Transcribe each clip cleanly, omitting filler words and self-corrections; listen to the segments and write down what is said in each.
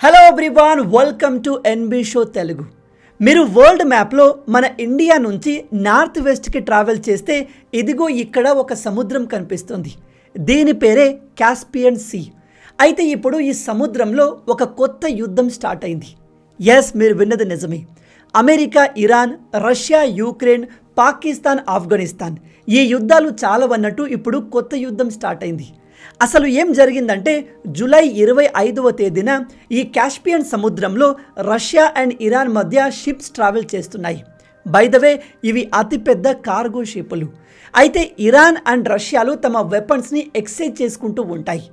Hello everyone, welcome to NB show Telugu. మీరు world మ్యాప్లో మన ఇండియా నుంచి నార్త్ వెస్ట్కి ట్రావెల్ చేస్తే ఇదిగో ఇక్కడ ఒక సముద్రం కనిపిస్తుంది. దీని పేరే కాస్పియన్ సీ. అయితే ఇప్పుడు ఈ సముద్రంలో ఒక కొత్త యుద్ధం స్టార్ట్ అయింది. ఎస్, మీరు విన్నది నిజమే. America, Iran, Russia, Ukraine, Pakistan, Afghanistan ఈ యుద్ధాలు చాలవన్నట్టు ఇప్పుడు కొత్త యుద్ధం స్టార్ట్ అయింది. అసలు ఏం జరిగిందంటే జూలై 25వ తేదీన ఈ కాస్పియన్ సముద్రంలో రష్యా అండ్ ఇరాన్ మధ్య షిప్స్ ట్రావెల్ చేస్తున్నాయి. బై ద వే, ఇవి అతిపెద్ద కార్గో షిప్పులు. అయితే ఇరాన్ అండ్ రష్యాలు తమ వెపన్స్ని ఎక్స్చేంజ్ చేసుకుంటూ ఉంటాయి.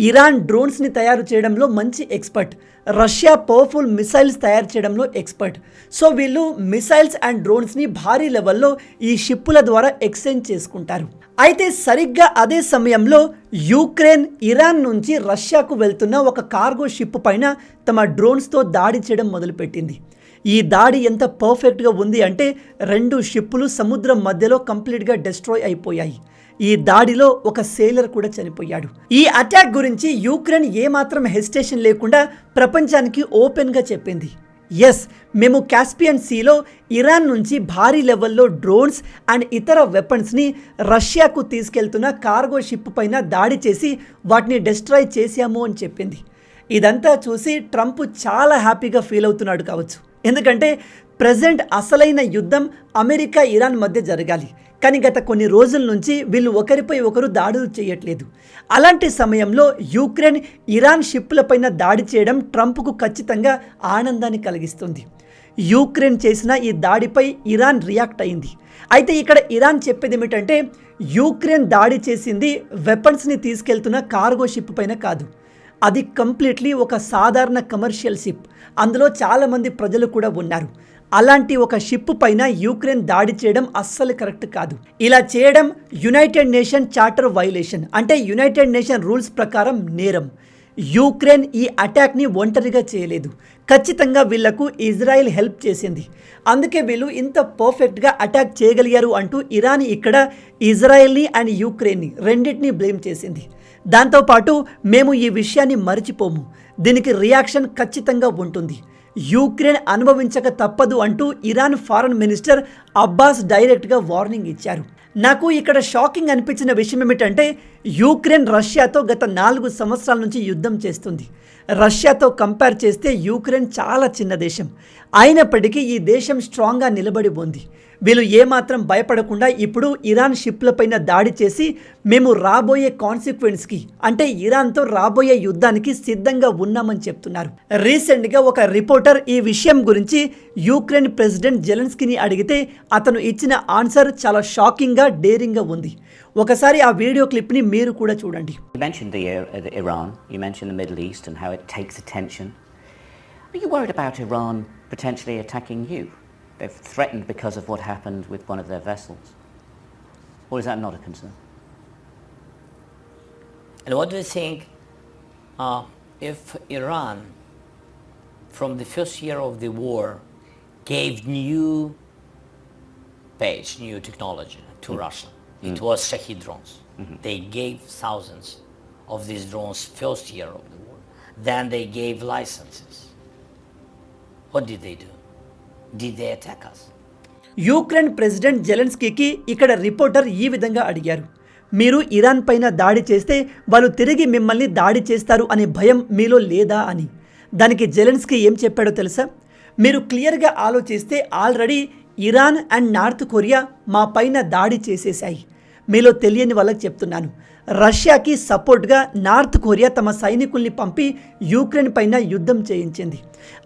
ఇరాన్ డ్రోన్స్ని తయారు చేయడంలో మంచి ఎక్స్పర్ట్, రష్యా పవర్ఫుల్ మిసైల్స్ తయారు చేయడంలో ఎక్స్పర్ట్. సో వీళ్ళు మిసైల్స్ అండ్ డ్రోన్స్ని భారీ లెవెల్లో ఈ షిప్పుల ద్వారా ఎక్స్చేంజ్ చేసుకుంటారు. అయితే సరిగ్గా అదే సమయంలో యూక్రెయిన్ ఇరాన్ నుంచి రష్యాకు వెళ్తున్న ఒక కార్గో షిప్ పైన తమ డ్రోన్స్తో దాడి చేయడం మొదలుపెట్టింది. ఈ దాడి ఎంత పర్ఫెక్ట్గా ఉంది అంటే 2 షిప్పులు సముద్రం మధ్యలో కంప్లీట్గా డిస్ట్రాయ్ అయిపోయాయి. ఈ దాడిలో ఒక సేలర్ కూడా చనిపోయాడు. ఈ అటాక్ గురించి యూక్రెయిన్ ఏమాత్రం హెసిటేషన్ లేకుండా ప్రపంచానికి ఓపెన్గా చెప్పింది. ఎస్, మేము కాస్పియన్ సీలో ఇరాన్ నుంచి భారీ లెవెల్లో డ్రోన్స్ అండ్ ఇతర వెపన్స్ని రష్యాకు తీసుకెళ్తున్న కార్గో షిప్ పైన దాడి చేసి వాటిని డిస్ట్రాయ్ చేశాము అని చెప్పింది. ఇదంతా చూసి ట్రంప్ చాలా హ్యాపీగా ఫీల్ అవుతున్నాడు కావచ్చు. ఎందుకంటే ప్రజెంట్ అసలైన యుద్ధం అమెరికా, ఇరాన్ మధ్య జరగాలి. కానీ గత కొన్ని రోజుల నుంచి వీళ్ళు ఒకరిపై ఒకరు దాడులు చేయట్లేదు. అలాంటి సమయంలో యూక్రెయిన్ ఇరాన్ షిప్పులపైన దాడి చేయడం ట్రంప్కు ఖచ్చితంగా ఆనందాన్ని కలిగిస్తుంది. యూక్రెయిన్ చేసిన ఈ దాడిపై ఇరాన్ రియాక్ట్ అయింది. అయితే ఇక్కడ ఇరాన్ చెప్పేది ఏమిటంటే యూక్రెయిన్ దాడి చేసింది వెపన్స్ని తీసుకెళ్తున్న కార్గో షిప్ పైన కాదు, అది కంప్లీట్లీ ఒక సాధారణ కమర్షియల్ షిప్. అందులో చాలామంది ప్రజలు కూడా ఉన్నారు. అలాంటి ఒక షిప్ పైన యూక్రెయిన్ దాడి చేయడం అస్సలు కరెక్ట్ కాదు. ఇలా చేయడం యునైటెడ్ నేషన్ చార్టర్ వైలేషన్, అంటే యునైటెడ్ నేషన్ రూల్స్ ప్రకారం నేరం. యూక్రెయిన్ ఈ అటాక్ని ఒంటరిగా చేయలేదు, ఖచ్చితంగా వీళ్లకు ఇజ్రాయెల్ హెల్ప్ చేసింది. అందుకే వీళ్ళు ఇంత పర్ఫెక్ట్గా అటాక్ చేయగలిగారు అంటూ ఇరాన్ ఇక్కడ ఇజ్రాయెల్ని అండ్ యూక్రెయిన్ని రెండింటినీ బ్లేమ్ చేసింది. దాంతోపాటు మేము ఈ విషయాన్ని మర్చిపోము, దీనికి రియాక్షన్ ఖచ్చితంగా ఉంటుంది, యూక్రెయిన్ అనుభవించక తప్పదు అంటూ ఇరాన్ ఫారెన్ మినిస్టర్ అబ్బాస్ డైరెక్ట్గా వార్నింగ్ ఇచ్చారు. నాకు ఇక్కడ షాకింగ్ అనిపించిన విషయం ఏమిటంటే యూక్రెయిన్ రష్యాతో గత 4 సంవత్సరాల నుంచి యుద్ధం చేస్తుంది. రష్యాతో కంపేర్ చేస్తే యూక్రెయిన్ చాలా చిన్న దేశం. అయినప్పటికీ ఈ దేశం స్ట్రాంగ్గా నిలబడి ఉంది. వీళ్ళు ఏమాత్రం భయపడకుండా ఇప్పుడు ఇరాన్ షిప్లపైన దాడి చేసి మేము రాబోయే కాన్సిక్వెన్స్కి, అంటే ఇరాన్తో రాబోయే యుద్ధానికి సిద్ధంగా ఉన్నామని చెప్తున్నారు. రీసెంట్గా ఒక రిపోర్టర్ ఈ విషయం గురించి యూక్రెయిన్ ప్రెసిడెంట్ జెలెన్స్కీని అడిగితే అతను ఇచ్చిన ఆన్సర్ చాలా షాకింగ్గా, డేరింగ్గా ఉంది. ఒకసారి ఆ వీడియో క్లిప్ని మీరు కూడా చూడండి. You mentioned the Iran, you mentioned the Middle East and how it takes attention. Are you worried about Iran potentially attacking you? They've threatened because of what happened with one of their vessels. Or is that not a concern? And what do you think if Iran, from the first year of the war, gave new technology to Russia? It was Shahid drones. They gave thousands of these drones first year of the war. Then they gave licenses. What did they do? Did they attack us? Ukraine president జెలెన్స్కీకి ఇక్కడ reporter ఈ విధంగా అడిగారు, మీరు Iran పైన దాడి చేస్తే వాళ్ళు తిరిగి మిమ్మల్ని దాడి చేస్తారు అనే భయం మీలో లేదా అని. దానికి జెలెన్స్కీ ఏం చెప్పాడో తెలుసా? మీరు క్లియర్గా ఆలోచిస్తే already Iran and north Korea మా పైన దాడి చేసేశాయి. మీలో తెలియని వాళ్ళకి చెప్తున్నాను, రష్యాకి సపోర్ట్గా నార్త్ కొరియా తమ సైనికుల్ని పంపి యూక్రెయిన్ పైన యుద్ధం చేయించింది.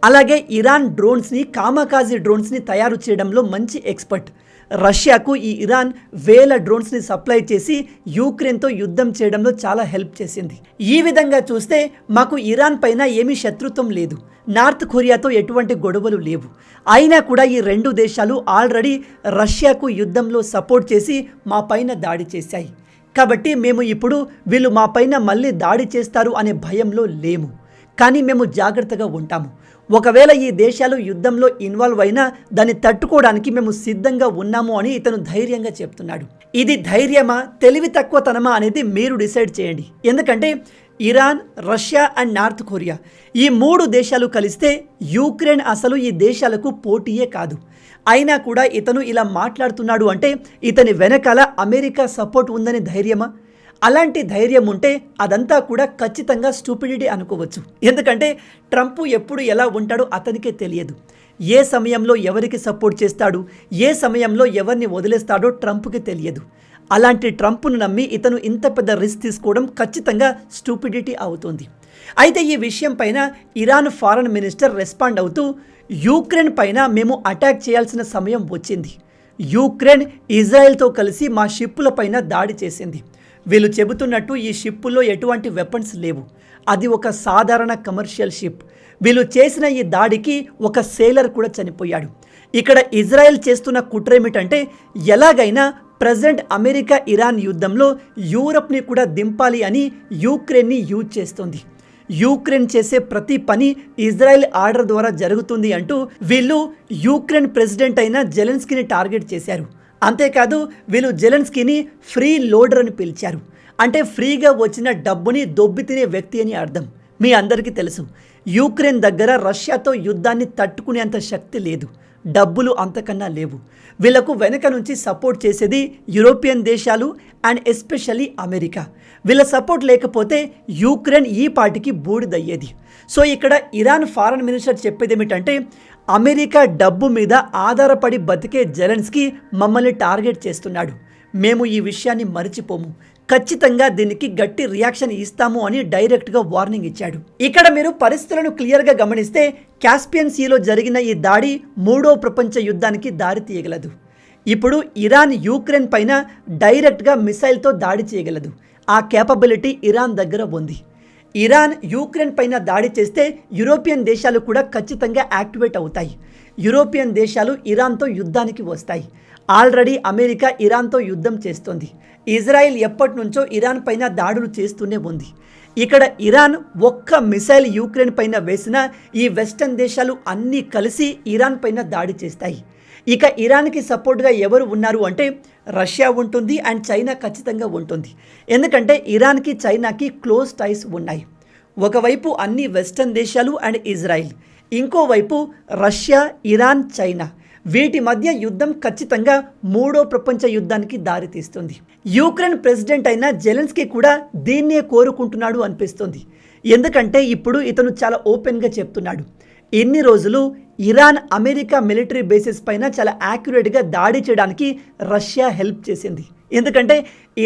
అలాగే ఇరాన్ డ్రోన్స్ని, కామకాజీ డ్రోన్స్ని తయారు చేయడంలో మంచి ఎక్స్పర్ట్. రష్యాకు ఈ ఇరాన్ వేల డ్రోన్స్ని సప్లై చేసి యూక్రెయిన్తో యుద్ధం చేయడంలో చాలా హెల్ప్ చేసింది. ఈ విధంగా చూస్తే మాకు ఇరాన్ పైన ఏమీ శత్రుత్వం లేదు, నార్త్ కొరియాతో ఎటువంటి గొడవలు లేవు. అయినా కూడా ఈ 2 దేశాలు ఆల్రెడీ రష్యాకు యుద్ధంలో సపోర్ట్ చేసి మా పైన దాడి చేశాయి. కాబట్టి మేము ఇప్పుడు వీళ్ళు మా పైన మళ్ళీ దాడి చేస్తారు అనే భయంలో లేము. కానీ మేము జాగ్రత్తగా ఉంటాము. ఒకవేళ ఈ దేశాలు యుద్ధంలో ఇన్వాల్వ్ అయినా దాన్ని తట్టుకోవడానికి మేము సిద్ధంగా ఉన్నాము అని ఇతను ధైర్యంగా చెప్తున్నాడు. ఇది ధైర్యమా, తెలివి తక్కువతనమా అనేది మీరు డిసైడ్ చేయండి. ఎందుకంటే Iran, Russia and north Korea ఈ 3 దేశాలు కలిస్తే యూక్రెయిన్ అసలు ఈ దేశాలకు పోటీయే కాదు. అయినా కూడా ఇతను ఇలా మాట్లాడుతున్నాడు అంటే ఇతని వెనకాల అమెరికా సపోర్ట్ ఉందని ధైర్యమా? అలాంటి ధైర్యం ఉంటే అదంతా కూడా ఖచ్చితంగా స్టూపిడిటీ అనుకోవచ్చు. ఎందుకంటే ట్రంప్ ఎప్పుడు ఎలా ఉంటాడో అతనికే తెలియదు. ఏ సమయంలో ఎవరికి సపోర్ట్ చేస్తాడు, ఏ సమయంలో ఎవరిని వదిలేస్తాడో ట్రంప్కి తెలియదు. అలాంటి ట్రంప్ను నమ్మి ఇతను ఇంత పెద్ద రిస్క్ తీసుకోవడం ఖచ్చితంగా స్టూపిడిటీ అవుతుంది. అయితే ఈ విషయం పైన ఇరాన్ ఫారెన్ మినిస్టర్ రెస్పాండ్ అవుతూ యూక్రెయిన్ పైన మేము అటాక్ చేయాల్సిన సమయం వచ్చింది. యూక్రెయిన్ ఇజ్రాయెల్తో కలిసి మా షిప్పుల పైన దాడి చేసింది. వీళ్ళు చెబుతున్నట్టు ఈ షిప్పుల్లో ఎటువంటి వెపన్స్ లేవు. అది ఒక సాధారణ కమర్షియల్ షిప్. వీళ్ళు చేసిన ఈ దాడికి ఒక సేలర్ కూడా చనిపోయాడు. ఇక్కడ ఇజ్రాయెల్ చేస్తున్న కుట్రేమిటంటే ఎలాగైనా ప్రజెంట్ అమెరికా ఇరాన్ యుద్ధంలో యూరప్ని కూడా దింపాలి అని యూక్రెయిన్ని యూజ్ చేస్తుంది. యూక్రెయిన్ చేసే ప్రతి పని ఇజ్రాయెల్ ఆర్డర్ ద్వారా జరుగుతుంది అంటూ వీళ్ళు యూక్రెయిన్ ప్రెసిడెంట్ అయిన జెలెన్స్కీని టార్గెట్ చేశారు. అంతేకాదు వీళ్ళు జెలెన్స్కీని ఫ్రీ లోడర్ అని పిలిచారు. అంటే ఫ్రీగా వచ్చిన డబ్బుని దొబ్బి తినే వ్యక్తి అని అర్థం. మీ అందరికీ తెలుసు యూక్రెయిన్ దగ్గర రష్యాతో యుద్ధాన్ని తట్టుకునేంత శక్తి లేదు, డబ్బులు అంతకన్నా లేవు. వీళ్లకు వెనక నుంచి సపోర్ట్ చేసేది యూరోపియన్ దేశాలు అండ్ ఎస్పెషల్లీ అమెరికా. వీళ్ళ సపోర్ట్ లేకపోతే యూక్రెయిన్ ఈ పాటికి బూడిదయ్యేది. సో ఇక్కడ ఇరాన్ ఫారెన్ మినిస్టర్ చెప్పేది ఏమిటంటే అమెరికా డబ్బు మీద ఆధారపడి బతికే జెలెన్స్కీ మమ్మల్ని టార్గెట్ చేస్తున్నాడు. మేము ఈ విషయాన్ని మరిచిపోము, ఖచ్చితంగా దీనికి గట్టి రియాక్షన్ ఇస్తాము అని డైరెక్ట్గా వార్నింగ్ ఇచ్చాడు. ఇక్కడ మీరు పరిస్థితులను క్లియర్గా గమనిస్తే కాస్పియన్ సీలో జరిగిన ఈ దాడి 3వ ప్రపంచ యుద్ధానికి దారి తీయగలదు. ఇప్పుడు ఇరాన్ యూక్రెయిన్ పైన డైరెక్ట్గా మిసైల్తో దాడి చేయగలదు. ఆ కేపబిలిటీ ఇరాన్ దగ్గర ఉంది. ఇరాన్ యూక్రెయిన్ పైన దాడి చేస్తే యూరోపియన్ దేశాలు కూడా ఖచ్చితంగా యాక్టివేట్ అవుతాయి. యూరోపియన్ దేశాలు ఇరాన్తో యుద్ధానికి వస్తాయి. ఆల్రెడీ అమెరికా ఇరాన్తో యుద్ధం చేస్తోంది. ఇజ్రాయెల్ ఎప్పటి నుంచో ఇరాన్ పైన దాడులు చేస్తూనే ఉంది. ఇక్కడ ఇరాన్ ఒక్క మిసైల్ యూక్రెయిన్ పైన వేసిన ఈ వెస్టర్న్ దేశాలు అన్నీ కలిసి ఇరాన్ పైన దాడి చేస్తాయి. ఇక ఇరాన్కి సపోర్ట్గా ఎవరు ఉన్నారు అంటే రష్యా ఉంటుంది అండ్ చైనా ఖచ్చితంగా ఉంటుంది. ఎందుకంటే ఇరాన్కి చైనాకి క్లోజ్ టైస్ ఉన్నాయి. ఒకవైపు అన్ని వెస్టర్న్ దేశాలు అండ్ ఇజ్రాయిల్, ఇంకోవైపు రష్యా, ఇరాన్, చైనా. వీటి మధ్య యుద్ధం ఖచ్చితంగా 3వ ప్రపంచ యుద్ధానికి దారితీస్తుంది. యూక్రెయిన్ ప్రెసిడెంట్ అయిన జెలెన్స్కీ కూడా దీన్నే కోరుకుంటున్నాడు అనిపిస్తుంది. ఎందుకంటే ఇప్పుడు ఇతను చాలా ఓపెన్గా చెప్తున్నాడు. ఇన్ని రోజులు ఇరాన్ అమెరికా మిలిటరీ బేసెస్ పైన చాలా యాక్యురేట్గా దాడి చేయడానికి రష్యా హెల్ప్ చేసింది. ఎందుకంటే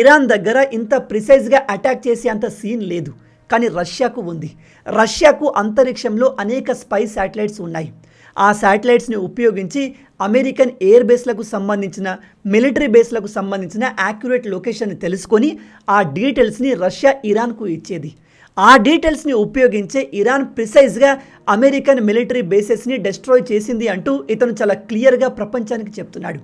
ఇరాన్ దగ్గర ఇంత ప్రిసైజ్గా అటాక్ చేసే అంత సీన్ లేదు, కానీ రష్యాకు ఉంది. రష్యాకు అంతరిక్షంలో అనేక స్పై శాటిలైట్స్ ఉన్నాయి. ఆ శాటిలైట్స్ని ఉపయోగించి అమెరికన్ ఎయిర్ బేస్లకు సంబంధించిన మిలిటరీ బేస్లకు సంబంధించిన యాక్యురేట్ లొకేషన్ని తెలుసుకొని ఆ డీటెయిల్స్ని రష్యా ఇరాన్కు ఇచ్చేది. ఆ డీటెయిల్స్ని ఉపయోగించే ఇరాన్ ప్రిసైజ్గా అమెరికన్ మిలిటరీ బేసెస్ని డెస్ట్రాయ్ చేసింది అంటూ ఇతను చాలా క్లియర్గా ప్రపంచానికి చెప్తున్నాడు.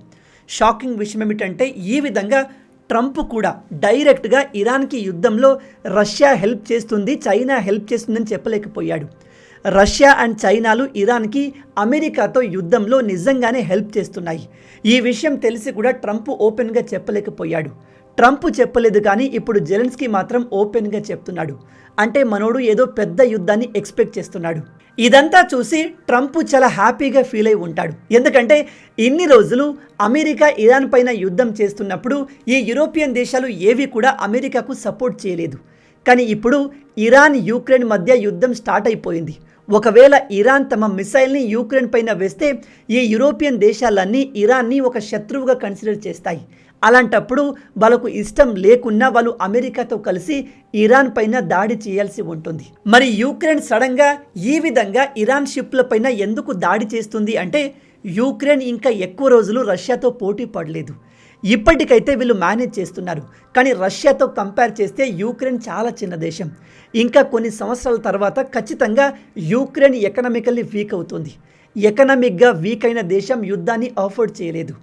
షాకింగ్ విషయం ఏమిటంటే ఈ విధంగా ట్రంప్ కూడా డైరెక్ట్గా ఇరాన్కి యుద్ధంలో రష్యా హెల్ప్ చేస్తుంది, చైనా హెల్ప్ చేస్తుందని చెప్పలేకపోయాడు. రష్యా అండ్ చైనాలు ఇరాన్కి అమెరికాతో యుద్ధంలో నిజంగానే హెల్ప్ చేస్తున్నాయి. ఈ విషయం తెలిసి కూడా ట్రంప్ ఓపెన్గా చెప్పలేకపోయాడు. ట్రంప్ చెప్పలేదు, కానీ ఇప్పుడు జెలెన్స్కీ మాత్రం ఓపెన్గా చెప్తున్నాడు. అంటే మనోడు ఏదో పెద్ద యుద్ధాన్ని ఎక్స్పెక్ట్ చేస్తున్నాడు. ఇదంతా చూసి ట్రంప్ చాలా హ్యాపీగా ఫీల్ అయి ఉంటాడు. ఎందుకంటే ఇన్ని రోజులు అమెరికా ఇరాన్ పైన యుద్ధం చేస్తున్నప్పుడు ఈ యూరోపియన్ దేశాలు ఏవి కూడా అమెరికాకు సపోర్ట్ చేయలేదు. కానీ ఇప్పుడు ఇరాన్ యూక్రెయిన్ మధ్య యుద్ధం స్టార్ట్ అయిపోయింది. ఒకవేళ ఇరాన్ తమ మిసైల్ని యూక్రెయిన్ పైన వేస్తే ఈ యూరోపియన్ దేశాలన్నీ ఇరాన్ని ఒక శత్రువుగా కన్సిడర్ చేస్తాయి. అలాంటప్పుడు వాళ్ళకు ఇష్టం లేకున్నా వాళ్ళు అమెరికాతో కలిసి ఇరాన్ పైన దాడి చేయాల్సి ఉంటుంది. మరి యూక్రెయిన్ సడన్గా ఈ విధంగా ఇరాన్ షిప్ల పైన ఎందుకు దాడి చేస్తుంది అంటే యూక్రెయిన్ ఇంకా ఎక్కువ రోజులు రష్యాతో పోటీ పడలేదు. ఇప్పటికైతే వీళ్ళు మేనేజ్ చేస్తున్నారు, కానీ రష్యాతో కంపేర్ చేస్తే యూక్రెయిన్ చాలా చిన్న దేశం. ఇంకా కొన్ని సంవత్సరాల తర్వాత ఖచ్చితంగా యూక్రెయిన్ ఎకనామికల్లీ వీక్ అవుతుంది. ఎకనామిక్గా వీక్ అయిన దేశం యుద్ధాన్ని అఫోర్డ్ చేయలేదు.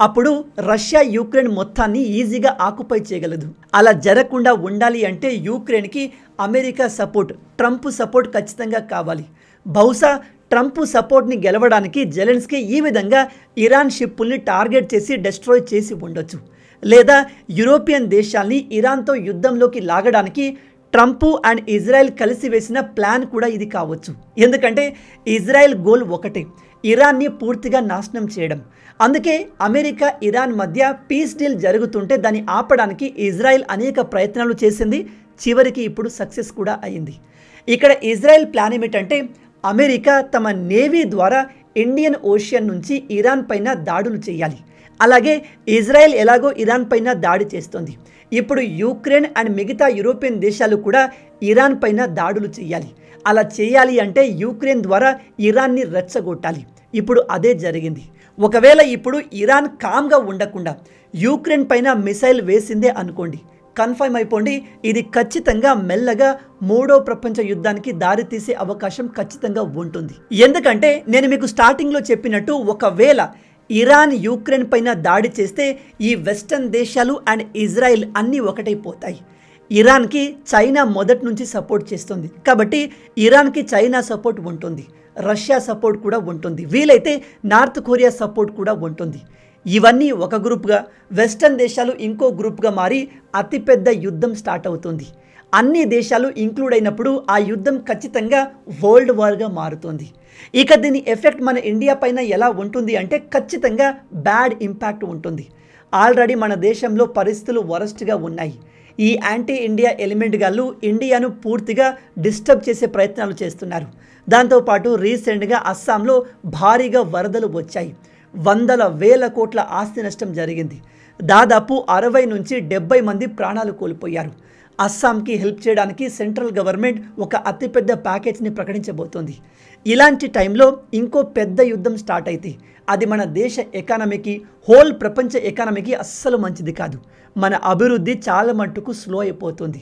అప్పుడు రష్యా యూక్రెయిన్ మొత్తాన్ని ఈజీగా ఆక్యుపై చేయగలదు. అలా జరగకుండా ఉండాలి అంటే యూక్రెయిన్కి అమెరికా సపోర్ట్, ట్రంప్ సపోర్ట్ ఖచ్చితంగా కావాలి. బహుశా ట్రంప్ సపోర్ట్ని గెలవడానికి జెలెన్స్కీ ఈ విధంగా ఇరాన్ షిప్పుల్ని టార్గెట్ చేసి డెస్ట్రాయ్ చేసి ఉండొచ్చు. లేదా యూరోపియన్ దేశాల్ని ఇరాన్తో యుద్ధంలోకి లాగడానికి ట్రంప్ అండ్ ఇజ్రాయెల్ కలిసి వేసిన ప్లాన్ కూడా ఇది కావచ్చు. ఎందుకంటే ఇజ్రాయెల్ గోల్ ఒకటే, ఇరాన్ని పూర్తిగా నాశనం చేయడం. అందుకే అమెరికా ఇరాన్ మధ్య పీస్ డీల్ జరుగుతుంటే దాన్ని ఆపడానికి ఇజ్రాయెల్ అనేక ప్రయత్నాలు చేసింది. చివరికి ఇప్పుడు సక్సెస్ కూడా అయింది. ఇక్కడ ఇజ్రాయెల్ ప్లాన్ ఏమిటంటే అమెరికా తమ నేవీ ద్వారా ఇండియన్ ఓషియన్ నుంచి ఇరాన్ పైన దాడులు చేయాలి. అలాగే ఇజ్రాయెల్ ఎలాగో ఇరాన్ పైన దాడి చేస్తుంది, ఇప్పుడు యుక్రెయిన్ అండ్ మిగతా యూరోపియన్ దేశాలు కూడా ఇరాన్ పైన దాడులు చేయాలి. అలా చేయాలి అంటే యుక్రెయిన్ ద్వారా ఇరాన్ని రెచ్చగొట్టాలి. ఇప్పుడు అదే జరిగింది. ఒకవేళ ఇప్పుడు ఇరాన్ కామ్గా ఉండకుండా యుక్రెయిన్ పైన మిసైల్ వేసిందే అనుకోండి, కన్ఫర్మ్ అయిపోండి, ఇది ఖచ్చితంగా మెల్లగా మూడో ప్రపంచ యుద్ధానికి దారితీసే అవకాశం ఖచ్చితంగా ఉంటుంది. ఎందుకంటే నేను మీకు స్టార్టింగ్లో చెప్పినట్టు ఒకవేళ ఇరాన్ యుక్రెయిన్ పైన దాడి చేస్తే ఈ వెస్టర్న్ దేశాలు అండ్ ఇజ్రాయెల్ అన్నీ ఒకటైపోతాయి. ఇరాన్కి చైనా మొదటి నుంచి సపోర్ట్ చేస్తుంది కాబట్టి ఇరాన్కి చైనా సపోర్ట్ ఉంటుంది, రష్యా సపోర్ట్ కూడా ఉంటుంది, వీలైతే నార్త్ కొరియా సపోర్ట్ కూడా ఉంటుంది. ఇవన్నీ ఒక గ్రూప్గా, వెస్టర్న్ దేశాలు ఇంకో గ్రూప్గా మారి అతిపెద్ద యుద్ధం స్టార్ట్ అవుతుంది. అన్ని దేశాలు ఇంక్లూడ్ అయినప్పుడు ఆ యుద్ధం ఖచ్చితంగా వరల్డ్ వార్గా మారుతుంది. ఇక దీని ఎఫెక్ట్ మన ఇండియా పైన ఎలా ఉంటుంది అంటే ఖచ్చితంగా బ్యాడ్ ఇంపాక్ట్ ఉంటుంది. ఆల్రెడీ మన దేశంలో పరిస్థితులు వరస్ట్గా ఉన్నాయి. ఈ యాంటీ ఇండియా ఎలిమెంట్ గాళ్ళు ఇండియాను పూర్తిగా డిస్టర్బ్ చేసే ప్రయత్నాలు చేస్తున్నారు. దాంతోపాటు రీసెంట్గా అస్సాంలో భారీగా వరదలు వచ్చాయి. వందల వేల కోట్ల ఆస్తి నష్టం జరిగింది. దాదాపు 60 నుంచి 70 మంది ప్రాణాలు కోల్పోయారు. అస్సాంకి హెల్ప్ చేయడానికి సెంట్రల్ గవర్నమెంట్ ఒక అతిపెద్ద ప్యాకేజ్ని ప్రకటించబోతోంది. ఇలాంటి టైంలో ఇంకో పెద్ద యుద్ధం స్టార్ట్ అయితే అది మన దేశ ఎకానమీకి, హోల్ ప్రపంచ ఎకానమీకి అస్సలు మంచిది కాదు. మన అభివృద్ధి చాలా మట్టుకు స్లో అయిపోతుంది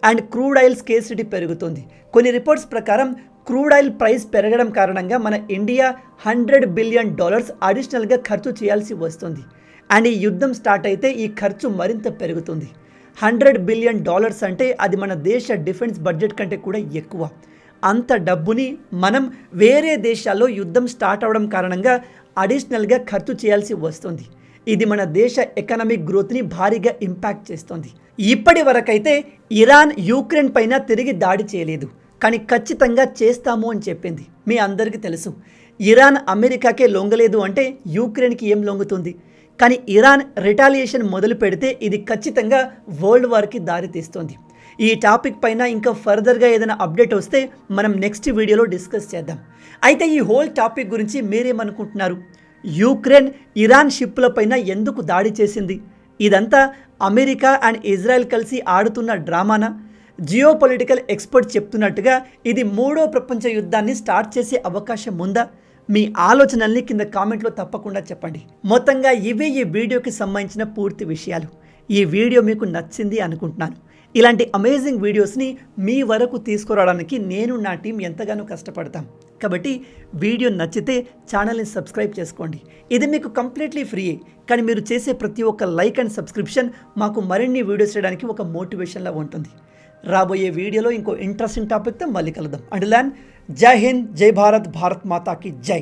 అండ్ క్రూడ్ ఆయిల్ స్కేర్సిటీ పెరుగుతుంది. కొన్ని రిపోర్ట్స్ ప్రకారం క్రూడ్ ఆయిల్ ప్రైస్ పెరగడం కారణంగా మన ఇండియా $100 బిలియన్ అడిషనల్గా ఖర్చు చేయాల్సి వస్తుంది. అండ్ ఈ యుద్ధం స్టార్ట్ అయితే ఈ ఖర్చు మరింత పెరుగుతుంది. $100 బిలియన్ అంటే అది మన దేశ డిఫెన్స్ బడ్జెట్ కంటే కూడా ఎక్కువ. అంత డబ్బుని మనం వేరే దేశాల్లో యుద్ధం స్టార్ట్ అవడం కారణంగా అడిషనల్గా ఖర్చు చేయాల్సి వస్తుంది. ఇది మన దేశ ఎకనామిక్ గ్రోత్ని భారీగా ఇంపాక్ట్ చేస్తుంది. ఇప్పటి వరకైతే ఇరాన్ యుక్రెయిన్ పైన తిరిగి దాడి చేయలేదు, కానీ ఖచ్చితంగా చేస్తాము అని చెప్పింది. మీ అందరికీ తెలుసు, ఇరాన్ అమెరికాకే లొంగలేదు అంటే యుక్రెయిన్కి ఏం లొంగుతుంది? కానీ ఇరాన్ రిటాలియేషన్ మొదలు పెడితే ఇది ఖచ్చితంగా వరల్డ్ వార్కి దారితీస్తుంది. ఈ టాపిక్ పైన ఇంకా ఫర్దర్గా ఏదైనా అప్డేట్ వస్తే మనం నెక్స్ట్ వీడియోలో డిస్కస్ చేద్దాం. అయితే ఈ హోల్ టాపిక్ గురించి మీరేమనుకుంటున్నారు? యుక్రెయిన్ ఇరాన్ షిప్ల పైన ఎందుకు దాడి చేసింది? ఇదంతా అమెరికా అండ్ ఇజ్రాయెల్ కలిసి ఆడుతున్న డ్రామానా? జియో పొలిటికల్ ఎక్స్పర్ట్ చెప్తున్నట్టుగా ఇది మూడో ప్రపంచ యుద్ధాన్ని స్టార్ట్ చేసే అవకాశం ఉందా? మీ ఆలోచనల్ని కింద కామెంట్లో తప్పకుండా చెప్పండి. మొత్తంగా ఇవే ఈ వీడియోకి సంబంధించిన పూర్తి విషయాలు. ఈ వీడియో మీకు నచ్చింది అనుకుంటున్నాను. ఇలాంటి అమేజింగ్ వీడియోస్ని మీ వరకు తీసుకురావడానికి నేను నా టీం ఎంతగానో కష్టపడతాం. కాబట్టి వీడియో నచ్చితే ఛానల్ని సబ్స్క్రైబ్ చేసుకోండి. ఇది మీకు కంప్లీట్లీ ఫ్రీ, కానీ మీరు చేసే ప్రతి ఒక్క లైక్ అండ్ సబ్స్క్రిప్షన్ మాకు మరిన్ని వీడియోస్ చేయడానికి ఒక మోటివేషన్లా ఉంటుంది. రాబోయే వీడియోలో ఇంకో ఇంట్రెస్టింగ్ టాపిక్తో మళ్ళీ కలుద్దాం. అండ్ జై హింద్, జై భారత్, భారత్ మాతాకి జై.